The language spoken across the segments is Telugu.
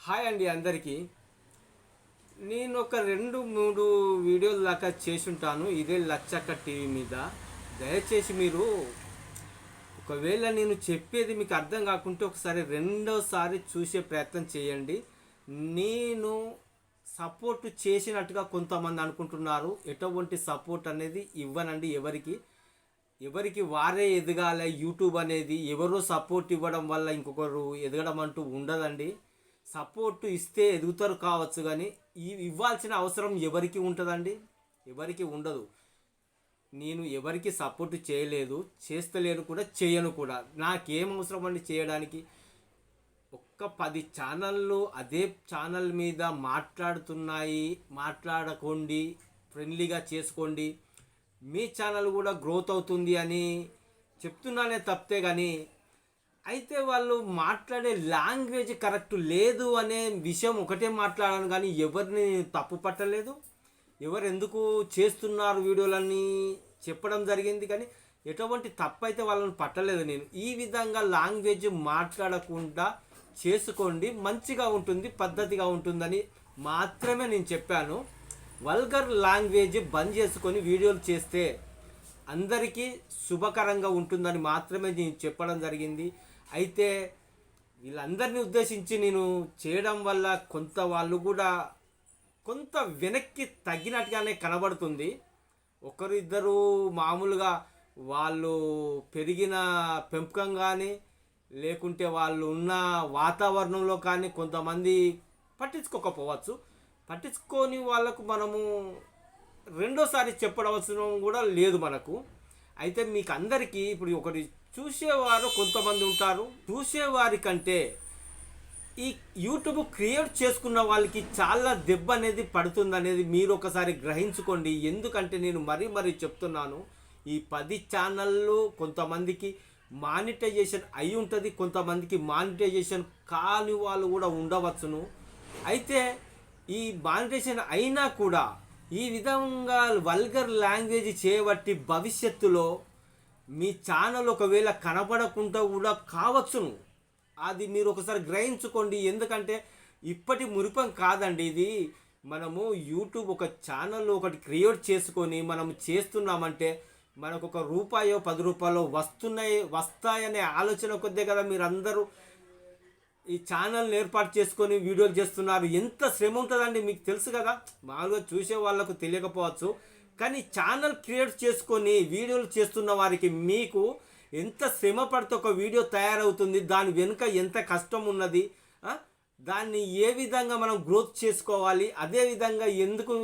హాయ్ అండి అందరికీ. నేను ఒక 2-3 వీడియోల దాకా చేసుంటాను ఇదే లచ్చక్క టీవీ మీద. దయచేసి మీరు ఒకవేళ నేను చెప్పేది మీకు అర్థం కాకుంటే ఒకసారి రెండోసారి చూసే ప్రయత్నం చేయండి. నేను సపోర్ట్ చేసినట్టుగా కొంతమంది అనుకుంటున్నారు. ఎటువంటి సపోర్ట్ అనేది ఇవ్వనండి ఎవరికి వారే ఎదగాలి. యూట్యూబ్ అనేది ఎవరో సపోర్ట్ ఇవ్వడం వల్ల ఇంకొకరు ఎదగడం అంటూ ఉండదండి. సపోర్టు ఇస్తే ఎదుగుతారు కావచ్చు, కానీ ఇవ్వాల్సిన అవసరం ఎవరికి ఉంటుందండి? ఎవరికి ఉండదు. నేను ఎవరికి సపోర్ట్ చేయలేదు, చేస్తలేను కూడా, చేయను కూడా. నాకేం అవసరం అండి చేయడానికి? ఒక్క 10 ఛానళ్ళు అదే ఛానల్ మీద మాట్లాడుతున్నాయి. మాట్లాడకండి, ఫ్రెండ్లీగా చేసుకోండి, మీ ఛానల్ కూడా గ్రోత్ అవుతుంది అని చెప్తున్నానే తప్పితే. కానీ అయితే వాళ్ళు మాట్లాడే లాంగ్వేజ్ కరెక్ట్ లేదు అనే విషయం ఒకటే మాట్లాడాను, కానీ ఎవరిని తప్పు పట్టలేదు. ఎవరు ఎందుకు చేస్తున్నారు వీడియోలన్నీ చెప్పడం జరిగింది, కానీ ఎటువంటి తప్పు అయితే వాళ్ళని పట్టలేదు. నేను ఈ విధంగా లాంగ్వేజ్ మాట్లాడకుండా చేసుకోండి, మంచిగా ఉంటుంది, పద్ధతిగా ఉంటుందని మాత్రమే నేను చెప్పాను. వల్గర్ లాంగ్వేజ్ బంద్ చేసుకొని వీడియోలు చేస్తే అందరికీ శుభకరంగా ఉంటుందని మాత్రమే నేను చెప్పడం జరిగింది. అయితే వీళ్ళందరినీ ఉద్దేశించి నేను చేయడం వల్ల కొంత వాళ్ళు కూడా కొంత వెనక్కి తగ్గినట్టుగానే కనబడుతుంది. ఒకరు ఇద్దరు మామూలుగా వాళ్ళు పెరిగిన పెంపకం కానీ లేకుంటే వాళ్ళు ఉన్న వాతావరణంలో కానీ కొంతమంది పట్టించుకోకపోవచ్చు. పట్టించుకొని వాళ్ళకు మనము రెండోసారి చెప్పవలసిన కూడా లేదు మనకు. అయితే మీకు అందరికీ ఇప్పుడు ఒకటి చూసేవారు కొంతమంది ఉంటారు. చూసేవారి కంటే ఈ యూట్యూబ్ క్రియేట్ చేసుకున్న వాళ్ళకి చాలా దెబ్బ అనేది పడుతుంది అనేది మీరు ఒకసారి గ్రహించుకోండి. ఎందుకంటే నేను మరీ చెప్తున్నాను, ఈ 10 ఛానళ్ళు కొంతమందికి మానిటైజేషన్ అయి ఉంటుంది, కొంతమందికి మానిటైజేషన్ కాని వాళ్ళు కూడా ఉండవచ్చును. అయితే ఈ మానిటైజేషన్ అయినా కూడా ఈ విధంగా వల్గర్ లాంగ్వేజ్ చేయబట్టి భవిష్యత్తులో మీ ఛానల్ ఒకవేళ కనబడకుండా కూడా కావచ్చును. అది మీరు ఒకసారి గ్రహించుకోండి. ఎందుకంటే ఇప్పటి మురిపం కాదండి ఇది. మనము యూట్యూబ్ ఒక ఛానల్ ఒకటి క్రియేట్ చేసుకొని మనం చేస్తున్నామంటే మనకు ఒక రూపాయో 10 రూపాయలు వస్తాయనే ఆలోచన కొద్దే కదా మీరందరూ ఈ ఛానల్ని ఏర్పాటు చేసుకొని వీడియోలు చేస్తున్నారు. ఎంత శ్రమ ఉంటుందండి మీకు తెలుసు కదా. మామూలుగా చూసే వాళ్ళకు తెలియకపోవచ్చు, కానీ ఛానల్ క్రియేట్ చేసుకొని వీడియోలు చేస్తున్న వారికి మీకు ఎంత శ్రమ పడితే ఒక వీడియో తయారవుతుంది, దాని వెనుక ఎంత కష్టం ఉన్నది, దాన్ని ఏ విధంగా మనం గ్రోత్ చేసుకోవాలి, అదేవిధంగా ఎందుకు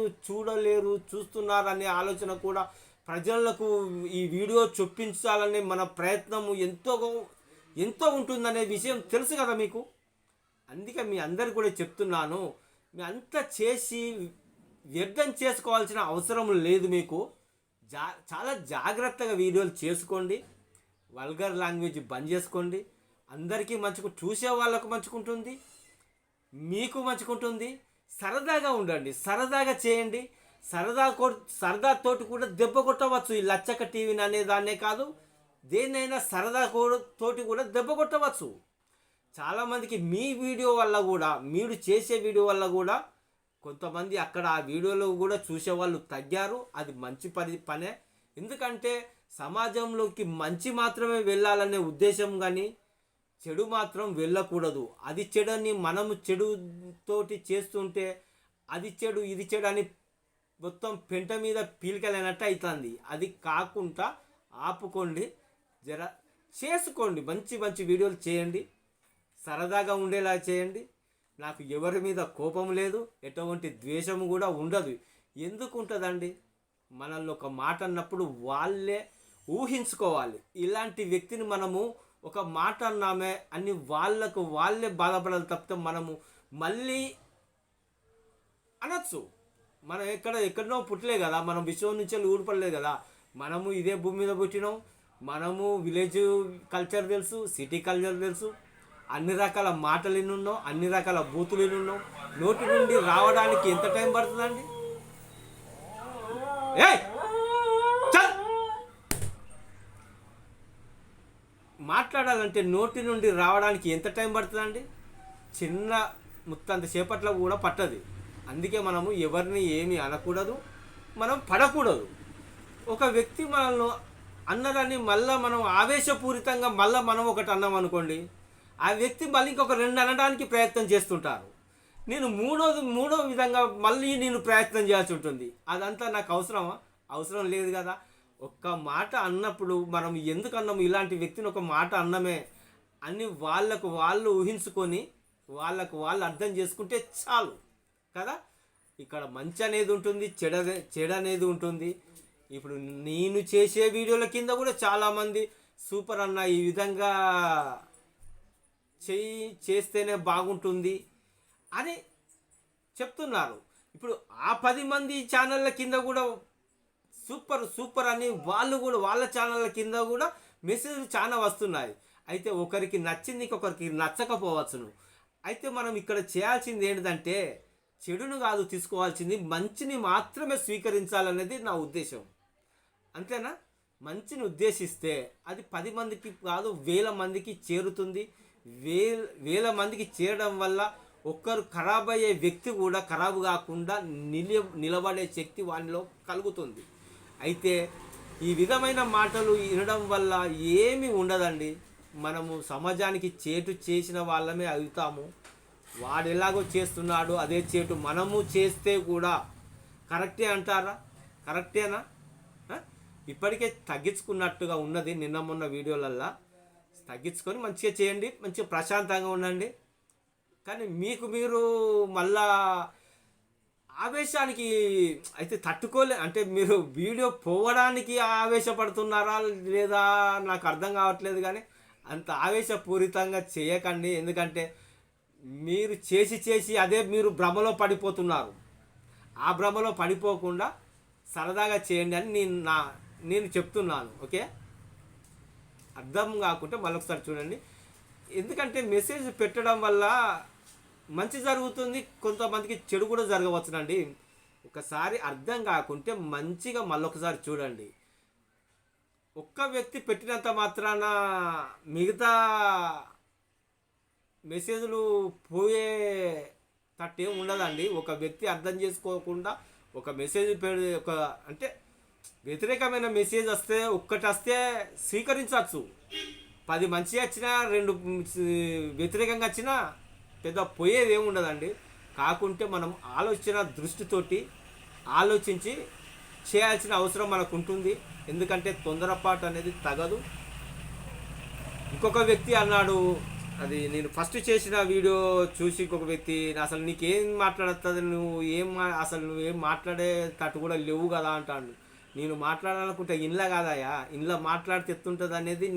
చూస్తున్నారు అనే ఆలోచన కూడా ప్రజలకు ఈ వీడియో చూపించాలనే మన ప్రయత్నము ఎంతో ఉంటుందనే విషయం తెలుసు కదా మీకు. అందుకే మీ అందరు కూడా చెప్తున్నాను, మీ అంతా చేసి వ్యర్థం చేసుకోవాల్సిన అవసరం లేదు మీకు. చాలా జాగ్రత్తగా వీడియోలు చేసుకోండి, వల్గర్ లాంగ్వేజ్ బంద్ చేసుకోండి. అందరికీ చూసే వాళ్ళకు మంచుకుంటుంది, మీకు మంచుకుంటుంది. సరదాగా ఉండండి, సరదాగా చేయండి. సరదాతోటి కూడా దెబ్బ కొట్టవచ్చు. ఈ లచ్చక్క టీవీని అనే దాన్నే కాదు, దేన్నైనా సరదా తోటి కూడా దెబ్బ కొట్టవచ్చు. చాలామందికి మీ వీడియో వల్ల కూడా, మీరు చేసే వీడియో వల్ల కూడా కొంతమంది అక్కడ ఆ వీడియోలో కూడా చూసేవాళ్ళు తగ్గారు. అది మంచి పనే. ఎందుకంటే సమాజంలోకి మంచి మాత్రమే వెళ్ళాలనే ఉద్దేశం, కానీ చెడు మాత్రం వెళ్ళకూడదు. అది చెడని మనము చెడుతోటి చేస్తుంటే అది చెడు ఇది చెడు అని మొత్తం పెంట మీద పీలికలేనట్టు అవుతుంది. అది కాకుండా ఆపుకోండి, చేసుకోండి. మంచి వీడియోలు చేయండి, సరదాగా ఉండేలా చేయండి. నాకు ఎవరి మీద కోపం లేదు, ఎటువంటి ద్వేషం కూడా ఉండదు. ఎందుకు ఉంటుందండి? మనల్ని ఒక మాట అన్నప్పుడు వాళ్ళే ఊహించుకోవాలి. ఇలాంటి వ్యక్తిని మనము ఒక మాట అన్నామే అని వాళ్ళే బాధపడాలి తప్పితే మనము మళ్ళీ అనొచ్చు. మనం ఎక్కడనో పుట్టలే కదా, మనం విశ్వం నుంచి ఊడిపడలేదు కదా. మనము ఇదే భూమి మీద పుట్టినాం. మనము విలేజ్ కల్చర్ తెలుసు, సిటీ కల్చర్ తెలుసు. అన్ని రకాల మాటలు వినున్నాం, అన్ని రకాల బూతులు వినున్నాం. నోటి నుండి రావడానికి ఎంత టైం పడుతుందండి? మాట్లాడాలంటే నోటి నుండి రావడానికి ఎంత టైం పడుతుందండి? చిన్న ముత్తంత సేపట్లో కూడా పట్టదు. అందుకే మనము ఎవరిని ఏమి అనకూడదు, మనం పడకూడదు. ఒక వ్యక్తి మనల్ని అన్నదాన్ని మళ్ళీ మనం ఆవేశపూరితంగా మళ్ళీ మనం ఒకటి అన్నాం అనుకోండి, ఆ వ్యక్తి మళ్ళీ ఇంకొక రెండు అనడానికి ప్రయత్నం చేస్తుంటారు. నేను మూడో విధంగా మళ్ళీ నేను ప్రయత్నం చేయాల్సి ఉంటుంది. అదంతా నాకు అవసరమా? అవసరం లేదు కదా. ఒక్క మాట అన్నప్పుడు మనం ఎందుకు అన్నాము, ఇలాంటి వ్యక్తిని ఒక మాట అన్నమే అని వాళ్ళకు వాళ్ళు ఊహించుకొని వాళ్ళకు వాళ్ళు అర్థం చేసుకుంటే చాలు కదా. ఇక్కడ మంచి అనేది ఉంటుంది, చెడు అనేది ఉంటుంది. ఇప్పుడు నేను చేసే వీడియోల కింద కూడా చాలామంది సూపర్ అన్న, ఈ విధంగా చేస్తేనే బాగుంటుంది అని చెప్తున్నారు. ఇప్పుడు ఆ 10 మంది ఛానళ్ళ కింద కూడా సూపర్ అని వాళ్ళు కూడా వాళ్ళ ఛానళ్ళ కింద కూడా మెసేజ్లు చాలా వస్తున్నాయి. అయితే ఒకరికి నచ్చింది ఇంకొకరికి నచ్చకపోవచ్చును. అయితే మనం ఇక్కడ చేయాల్సింది ఏంటంటే చెడును కాదు తీసుకోవాల్సింది, మంచిని మాత్రమే స్వీకరించాలనేది నా ఉద్దేశం. అంతేనా? మంచిని ఉద్దేశిస్తే అది 10 మందికి కాదు 1000 మందికి చేరుతుంది. వేల మందికి చేరడం వల్ల ఒక్కరు ఖరాబ్ అయ్యే వ్యక్తి కూడా ఖరాబు కాకుండా నిలబడే శక్తి వానిలో కలుగుతుంది. అయితే ఈ విధమైన మాటలు వినడం వల్ల ఏమీ ఉండదండి. మనము సమాజానికి చేటు చేసిన వాళ్ళమే అవుతాము. వాడు ఎలాగో చేస్తున్నాడు అదే చేటు మనము చేస్తే కూడా కరెక్టే అంటారా? కరెక్టేనా? ఇప్పటికే తగ్గించుకున్నట్టుగా ఉన్నది నిన్న మొన్న వీడియోలల్లో. తగ్గించుకొని మంచిగా చేయండి, మంచిగా ప్రశాంతంగా ఉండండి. కానీ మీరు మళ్ళా ఆవేశానికి అయితే అంటే మీరు వీడియో పోవడానికి ఆవేశపడుతున్నారా లేదా నాకు అర్థం కావట్లేదు. కానీ అంత ఆవేశపూరితంగా చేయకండి. ఎందుకంటే మీరు చేసి అదే మీరు భ్రమలో పడిపోతున్నారు. ఆ భ్రమలో పడిపోకుండా సరదాగా చేయండి అని నేను చెప్తున్నాను. ఓకే, అర్థం కాకుంటే మళ్ళొకసారి చూడండి. ఎందుకంటే మెసేజ్ పెట్టడం వల్ల మంచి జరుగుతుంది, కొంతమందికి చెడు కూడా జరగవచ్చునండి. ఒకసారి అర్థం కాకుంటే మంచిగా మళ్ళొకసారి చూడండి. ఒక్క వ్యక్తి పెట్టినంత మాత్రాన మిగతా మెసేజ్లు పోయే తట్టేం ఉండదండి. ఒక వ్యక్తి అర్థం చేసుకోకుండా ఒక మెసేజ్ అంటే వ్యతిరేకమైన మెసేజ్ వస్తే ఒక్కటి వస్తే స్వీకరించవచ్చు. 10 మంచి వచ్చినా 2 వ్యతిరేకంగా వచ్చినా పెద్ద పోయేది ఏమి ఉండదండి. కాకుంటే మనం దృష్టితోటి ఆలోచించి చేయాల్సిన అవసరం మనకు ఉంటుంది. ఎందుకంటే తొందరపాటు అనేది తగదు. ఇంకొక వ్యక్తి అన్నాడు, అది నేను ఫస్ట్ చేసిన వీడియో చూసి ఇంకొక వ్యక్తి, అసలు నీకేం మాట్లాడుతుంది, నువ్వేం మాట్లాడేటట్టు కూడా లేవు కదా అంటాడు. నేను మాట్లాడాలనుకుంటే ఇంట్లో కాదయా, ఇంట్లో మాట్లాడితే ఎత్తుంటుంది అనేది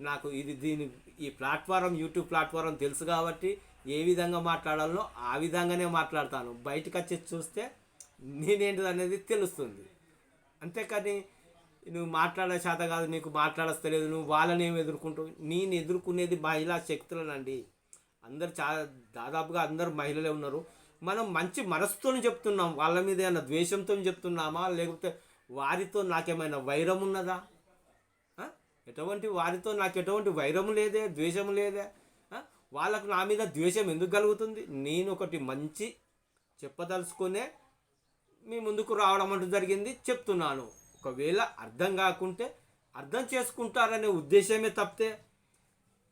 నాకు ఈ ప్లాట్ఫారం యూట్యూబ్ ప్లాట్ఫారం తెలుసు కాబట్టి ఏ విధంగా మాట్లాడాలో ఆ విధంగానే మాట్లాడతాను. బయటకు వచ్చి చూస్తే నేనేంటిది అనేది తెలుస్తుంది. అంతేకాని నువ్వు మాట్లాడే శాత కాదు, నీకు మాట్లాడస్తలేదు, నువ్వు వాళ్ళని ఏమి ఎదుర్కొంటావు. నేను ఎదుర్కొనేది మహిళా శక్తులనండి. దాదాపుగా అందరు మహిళలే ఉన్నారు. మనం మంచి మనసుతో చెప్తున్నాం, వాళ్ళ మీద ఏమైనా ద్వేషంతో చెప్తున్నామా, లేకపోతే వారితో నాకేమైనా వైరం ఉన్నదా? వారితో నాకు ఎటువంటి వైరము లేదే, ద్వేషము లేదే. వాళ్ళకు నా మీద ద్వేషం ఎందుకు కలుగుతుంది? నేను ఒకటి మంచి చెప్పదలుచుకునే మీ ముందుకు రావడం అంటూ జరిగింది, చెప్తున్నాను. ఒకవేళ అర్థం కాకుంటే అర్థం చేసుకుంటారనే ఉద్దేశమే తప్పితే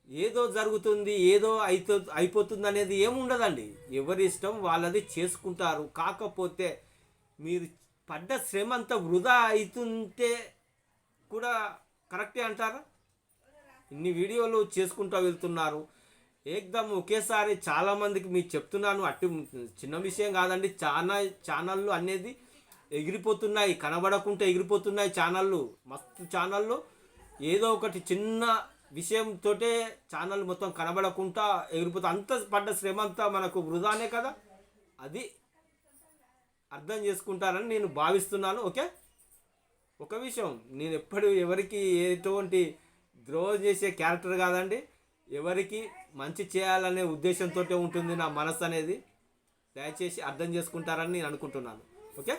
ఏదో జరుగుతుంది ఏదో అయిపోతుంది అనేది ఏముండదండి. ఎవరి ఇష్టం వాళ్ళది చేసుకుంటారు. కాకపోతే మీరు పడ్డ శ్రమ అంతా వృధా అవుతుంటే కూడా కరెక్టే అంటారా? ఇన్ని వీడియోలు చేసుకుంటూ వెళ్తున్నారు, ఏకదమ్ ఒకేసారి చాలామందికి మీకు చెప్తున్నాను. అట్టి చిన్న విషయం కాదండి. ఛానళ్ళు అనేది ఎగిరిపోతున్నాయి, కనబడకుంటే ఎగిరిపోతున్నాయి ఛానళ్ళు. మస్తు ఛానళ్ళు ఏదో ఒకటి చిన్న విషయంతో ఛానల్ మొత్తం కనబడకుండా ఎగిరిపోతుంది. అంత పడ్డ శ్రమ అంతా మనకు వృధానే కదా. అది అర్థం చేసుకుంటారని నేను భావిస్తున్నాను. ఓకే, ఒక విషయం, నేను ఎప్పుడు ఎవరికి ఎటువంటి ద్రోహం చేసే క్యారెక్టర్ కాదండి. ఎవరికి మంచి చేయాలనే ఉద్దేశంతో ఉంటుంది నా మనసు అనేది. దయచేసి అర్థం చేసుకుంటారని నేను అనుకుంటున్నాను. ఓకే.